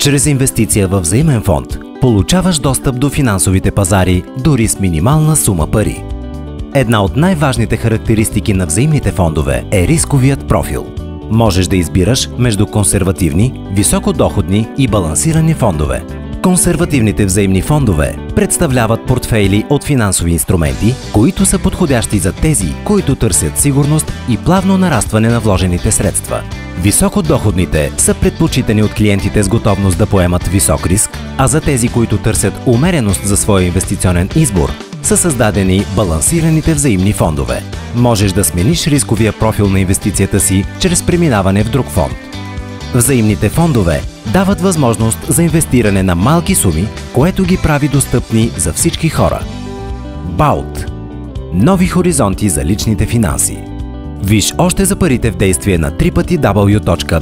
Чрез инвестиция във взаимен фонд получаваш достъп до финансовите пазари дори с минимална сума пари. Една от най-важните характеристики на взаимните фондове е рисковият профил. Можеш да избираш между консервативни, високодоходни и балансирани фондове. Консервативните взаимни фондове представляват портфейли от финансови инструменти, които са подходящи за тези, които търсят сигурност и плавно нарастване на вложените средства. Високодоходните са предпочитани от клиентите с готовност да поемат висок риск, а за тези, които търсят умереност за своя инвестиционен избор, са създадени балансираните взаимни фондове. Можеш да смениш рисковия профил на инвестицията си чрез преминаване в друг фонд. Взаимните фондове дават възможност за инвестиране на малки суми, което ги прави достъпни за всички хора. BAUT – нови хоризонти за личните финанси. Виж още за парите в действие на www.baut.bg.